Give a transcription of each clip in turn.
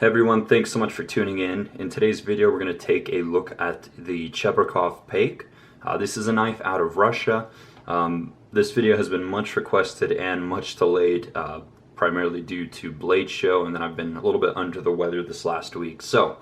Hey everyone, thanks so much for tuning in. In today's video, we're going to take a look at the Cheburkov Paik. This is a knife out of Russia. This video has been much requested and much delayed, primarily due to Blade Show, and then I've been a little bit under the weather this last week. So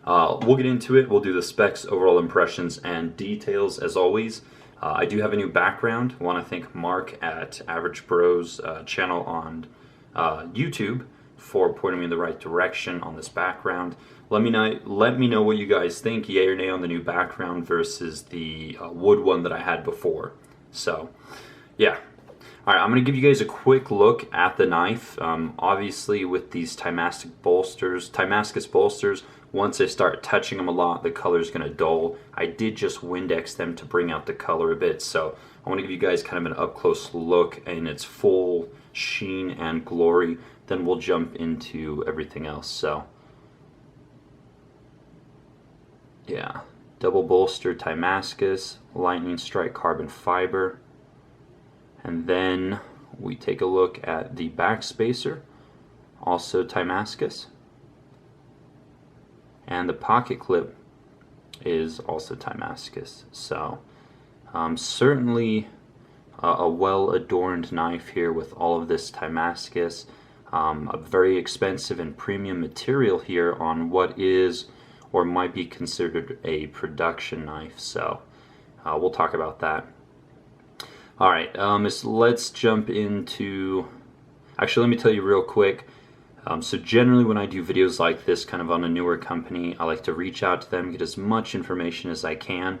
we'll get into it. We'll do the specs, overall impressions, and details as always. I do have a new background. I want to thank Mark at Average Bros channel on YouTube for pointing me in the right direction on this background. Let me know what you guys think, yay or nay, on the new background versus the wood one that I had before. So, yeah. Alright, I'm going to give you guys a quick look at the knife. Obviously, with these Damascus bolsters, once I start touching them a lot, the color is going to dull. I did just Windex them to bring out the color a bit, so I want to give you guys kind of an up-close look in its full sheen and glory. Then we'll jump into everything else. So, yeah, double bolster Damascus, lightning strike carbon fiber. And then we take a look at the back spacer, also Damascus. And the pocket clip is also Damascus. So certainly a well-adorned knife here with all of this Damascus. A very expensive and premium material here on what is or might be considered a production knife. So we'll talk about that. Alright, let's jump into... Actually, let me tell you real quick. So generally when I do videos like this, kind of on a newer company, I like to reach out to them, get as much information as I can.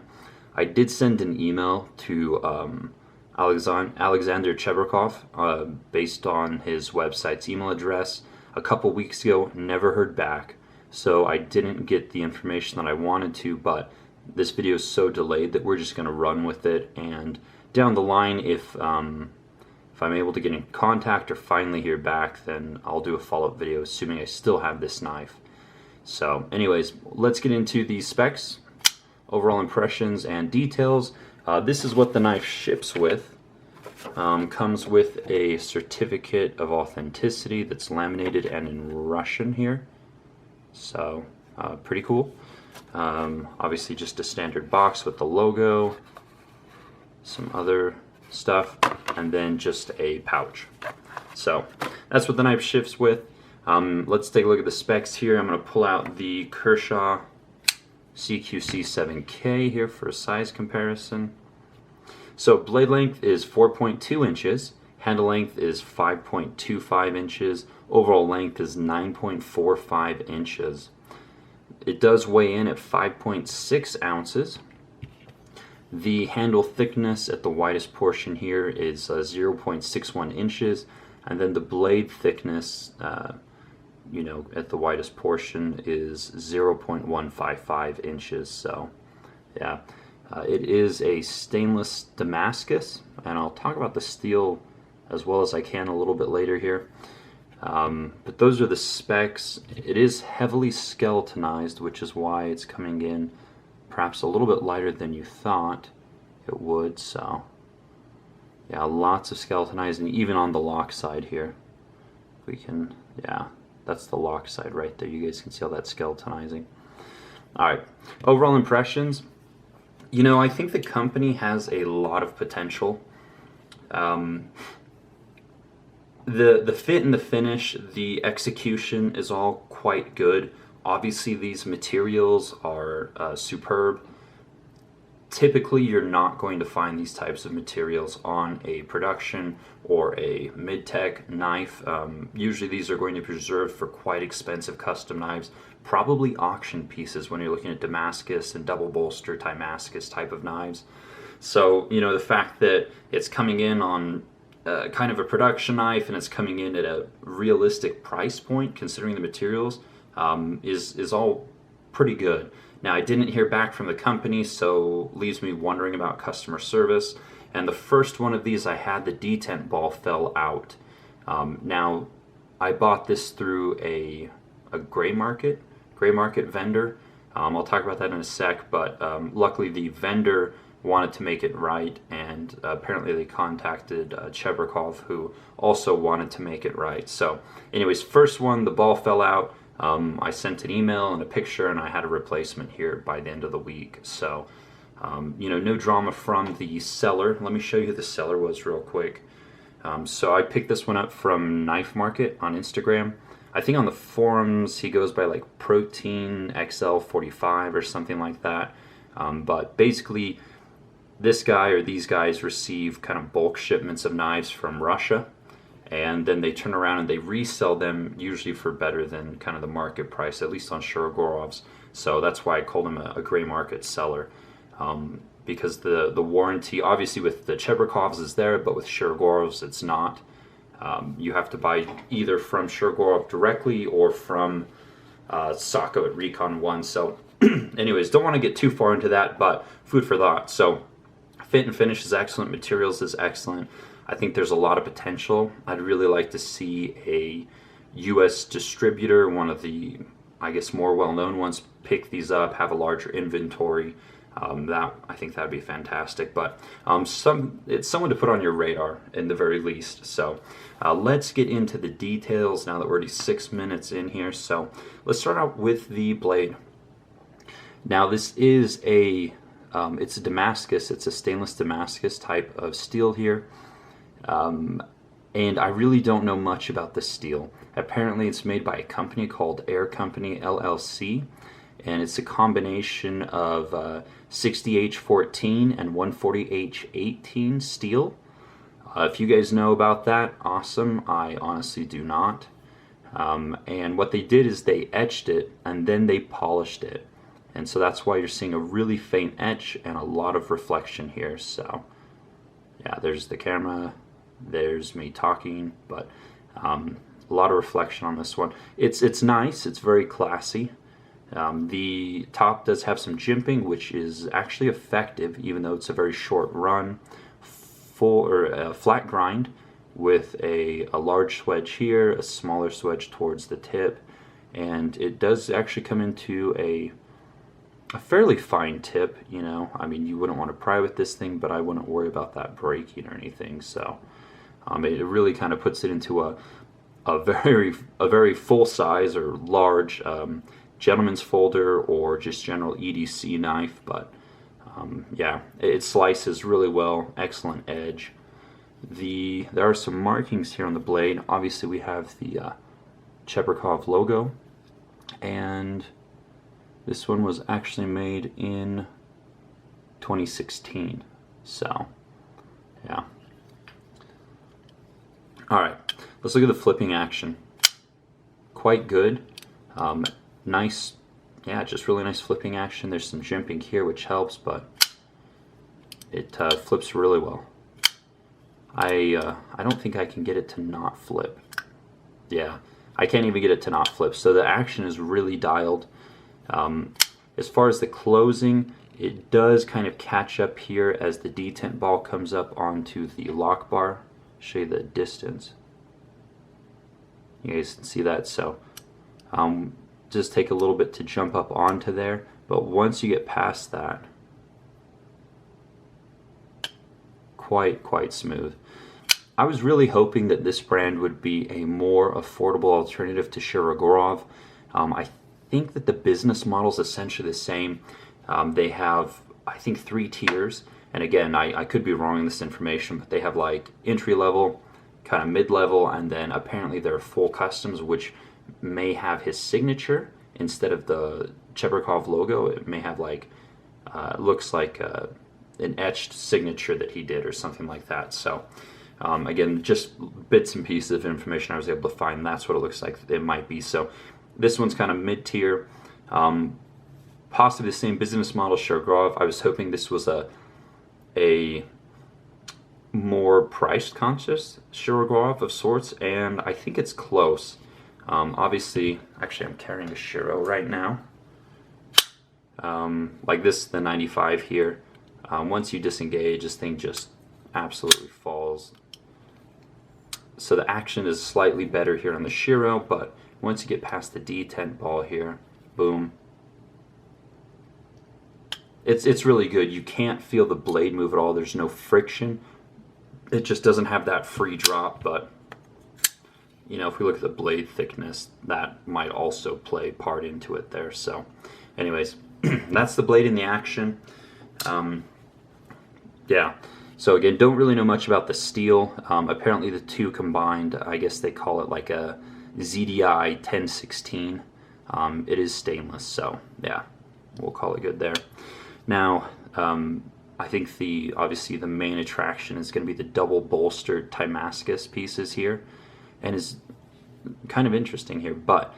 I did send an email to Alexander Cheburkov, based on his website's email address a couple weeks ago. Never heard back, so I didn't get the information that I wanted to, but this video is so delayed that we're just going to run with it, and down the line, if I'm able to get in contact or finally hear back, then I'll do a follow-up video, assuming I still have this knife. So anyways, let's get into the specs, overall impressions, and details. This is what the knife ships with. Comes with a certificate of authenticity that's laminated and in Russian here. So, pretty cool. Obviously just a standard box with the logo, some other stuff, and then just a pouch. So, that's what the knife ships with. Let's take a look at the specs here. I'm going to pull out the Kershaw CQC7K here for a size comparison. So blade length is 4.2 inches, handle length is 5.25 inches, overall length is 9.45 inches. It does weigh in at 5.6 ounces. The handle thickness at the widest portion here is 0.61 inches, and then the blade thickness, at the widest portion is 0.155 inches. So, yeah. It is a stainless Damascus, and I'll talk about the steel as well as I can a little bit later here. But those are the specs. It is heavily skeletonized, which is why it's coming in perhaps a little bit lighter than you thought it would. So, yeah, lots of skeletonizing, even on the lock side here. We can, yeah, that's the lock side right there. You guys can see all that skeletonizing. Alright, overall impressions. I think the company has a lot of potential. The fit and the finish, the execution is all quite good. Obviously, these materials are superb. Typically, you're not going to find these types of materials on a production or a mid-tech knife. Usually, these are going to be reserved for quite expensive custom knives. Probably auction pieces when you're looking at Damascus and double bolster Damascus type of knives. So, the fact that it's coming in on kind of a production knife and it's coming in at a realistic price point, considering the materials, is all pretty good. Now, I didn't hear back from the company, so leaves me wondering about customer service. And the first one of these I had, the detent ball fell out. Now, I bought this through a gray market vendor. I'll talk about that in a sec, but luckily the vendor wanted to make it right, and apparently they contacted Cheburkov, who also wanted to make it right. So anyways, first one, the ball fell out. I sent an email and a picture, and I had a replacement here by the end of the week. So, you know, no drama from the seller. Let me show you who the seller was real quick. So I picked this one up from Knife Market on Instagram. I think on the forums he goes by like Protein XL45 or something like that. But basically, this guy or these guys receive kind of bulk shipments of knives from Russia, and then they turn around and they resell them usually for better than kind of the market price, at least on Cheburkov's. So that's why I called him a gray market seller, because the warranty, obviously with the Cheburkov's is there, but with Cheburkov's it's not. You have to buy either from Cheburkov directly or from Sako at Recon 1. So anyways, don't want to get too far into that, but food for thought. So fit and finish is excellent, materials is excellent. I think there's a lot of potential. I'd really like to see a US distributor, one of the, I guess, more well-known ones, pick these up, have a larger inventory. I think that'd be fantastic. But it's someone to put on your radar in the very least. So let's get into the details now that we're already 6 minutes in here. So let's start out with the blade. Now this is it's a Damascus. It's a stainless Damascus type of steel here. And I really don't know much about this steel. Apparently it's made by a company called Air Company LLC, and it's a combination of 60H14 and 140H18 steel. If you guys know about that, awesome. I honestly do not. And what they did is they etched it and then they polished it. And so that's why you're seeing a really faint etch and a lot of reflection here. So yeah, there's the camera, there's me talking, but a lot of reflection on this one. It's nice, it's very classy. The top does have some jimping, which is actually effective, even though it's a very short run. Flat grind with a large swedge here, a smaller swedge towards the tip, and it does actually come into a fairly fine tip. You know, I mean, you wouldn't want to pry with this thing, but I wouldn't worry about that breaking or anything. So it really kind of puts it into a very full size or large gentleman's folder or just general EDC knife. But yeah, it slices really well, excellent edge. There are some markings here on the blade. Obviously we have the Cheburkov logo, and this one was actually made in 2016. So yeah. Alright, let's look at the flipping action. Quite good. Nice, yeah, just really nice flipping action. There's some jimping here which helps, but it flips really well. I don't think I can get it to not flip. Yeah, I can't even get it to not flip. So the action is really dialed. As far as the closing, it does kind of catch up here as the detent ball comes up onto the lock bar. Show you the distance. You guys can see that. So just take a little bit to jump up onto there, but once you get past that, quite smooth. I was really hoping that this brand would be a more affordable alternative to Cheburkov. I think that the business model is essentially the same. They have, I think, 3 tiers. And again, I could be wrong in this information, but they have like entry level, kind of mid level, and then apparently there are full customs, which may have his signature instead of the Cheburkov logo. It may have like, looks like an etched signature that he did or something like that. So again, just bits and pieces of information I was able to find. That's what it looks like it might be. So this one's kind of mid-tier, possibly the same business model Cheburkov. I was hoping this was a more price conscious Cheburkov of sorts, and I think it's close. Obviously, actually I'm carrying a Shiro right now. Like this, the 95 here. Once you disengage, this thing just absolutely falls. So the action is slightly better here on the Shiro, but once you get past the detent ball here, boom. It's really good. You can't feel the blade move at all. There's no friction. It just doesn't have that free drop, but you know, if we look at the blade thickness, that might also play part into it there. So anyways, that's the blade in the action. Yeah, so again, don't really know much about the steel. Apparently the two combined, I guess they call it like a ZDI 1016. It is stainless, so yeah, we'll call it good there. Now, I think obviously the main attraction is going to be the double bolstered Damascus pieces here, and is kind of interesting here, but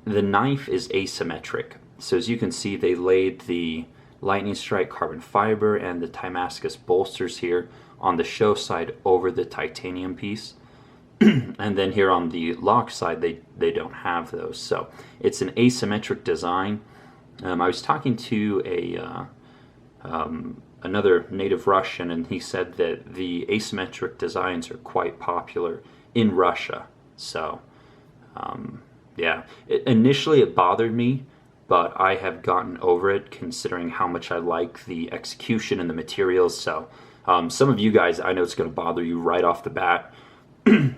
the knife is asymmetric. So as you can see, they laid the lightning strike carbon fiber and the Damascus bolsters here on the show side over the titanium piece. And then here on the lock side, they don't have those. So it's an asymmetric design. I was talking to another native Russian, and he said that the asymmetric designs are quite popular in Russia. So yeah, initially it bothered me, but I have gotten over it considering how much I like the execution and the materials. So some of you guys, I know it's going to bother you right off the bat.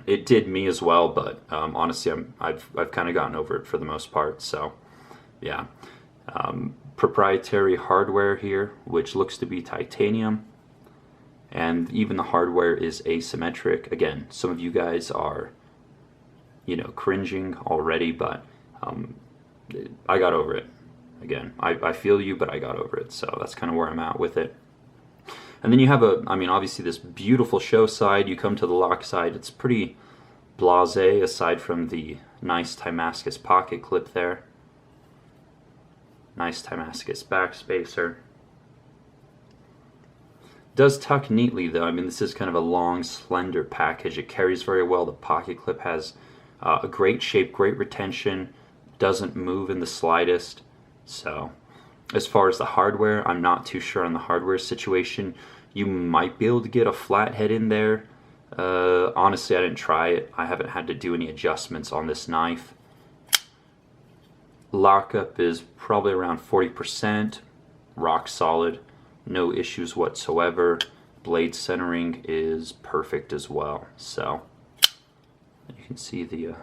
It did me as well, but honestly, I've kind of gotten over it for the most part. So yeah, proprietary hardware here, which looks to be titanium, and even the hardware is asymmetric. Again, some of you guys are, you know, cringing already, but I got over it. Again, I feel you, but I got over it. So that's kind of where I'm at with it. And then you have obviously this beautiful show side. You come to the lock side, it's pretty blasé aside from the nice Damascus pocket clip there. Nice Damascus backspacer. Does tuck neatly though. I mean, this is kind of a long, slender package. It carries very well. The pocket clip has a great shape, great retention, doesn't move in the slightest. So as far as the hardware, I'm not too sure on the hardware situation. You might be able to get a flathead in there. Honestly, I didn't try it. I haven't had to do any adjustments on this knife. Lockup is probably around 40%. Rock solid. No issues whatsoever. Blade centering is perfect as well. So you can see the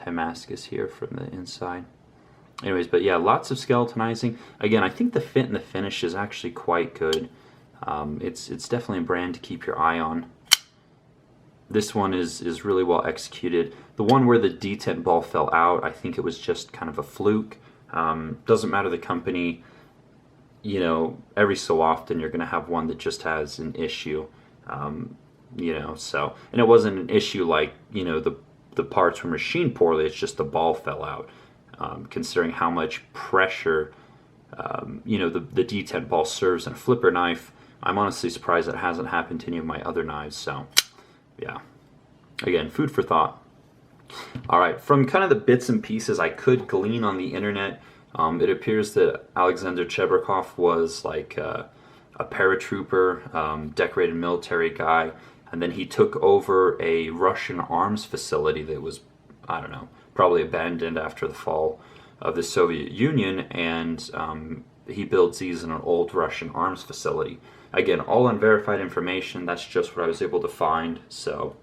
Damascus here from the inside. Anyways, but yeah, lots of skeletonizing. Again, I think the fit and the finish is actually quite good. It's definitely a brand to keep your eye on. This one is really well executed. The one where the detent ball fell out, I think it was just kind of a fluke. Doesn't matter the company. You know, every so often you're going to have one that just has an issue. You know, so, and it wasn't an issue like, you know, the parts were machined poorly. It's just the ball fell out. Considering how much pressure, you know, the detent ball serves in a flipper knife, I'm honestly surprised that it hasn't happened to any of my other knives. So, yeah. Again, food for thought. All right, from kind of the bits and pieces I could glean on the internet, it appears that Alexander Cheburkov was like a paratrooper, decorated military guy, and then he took over a Russian arms facility that was, I don't know, probably abandoned after the fall of the Soviet Union, and he builds these in an old Russian arms facility. Again, all unverified information. That's just what I was able to find. So,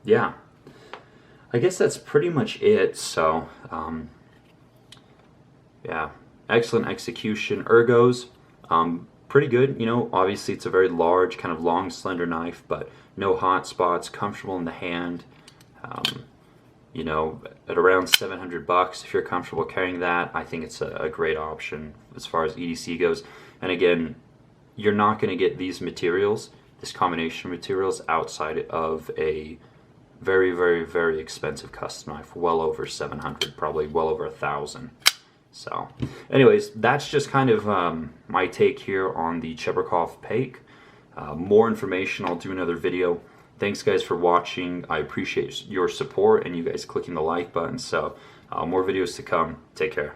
yeah, I guess that's pretty much it. So, yeah, excellent execution. Ergos, pretty good. You know, obviously it's a very large, kind of long, slender knife, but no hot spots, comfortable in the hand. You know, at around $700, if you're comfortable carrying that, I think it's a great option as far as EDC goes. And again, you're not going to get these materials, this combination of materials, outside of a very, very, very expensive custom knife, well over 700, probably well over 1,000. So, anyways, that's just kind of my take here on the Cheburkov Paik. More information, I'll do another video. Thanks guys for watching. I appreciate your support and you guys clicking the like button. So more videos to come. Take care.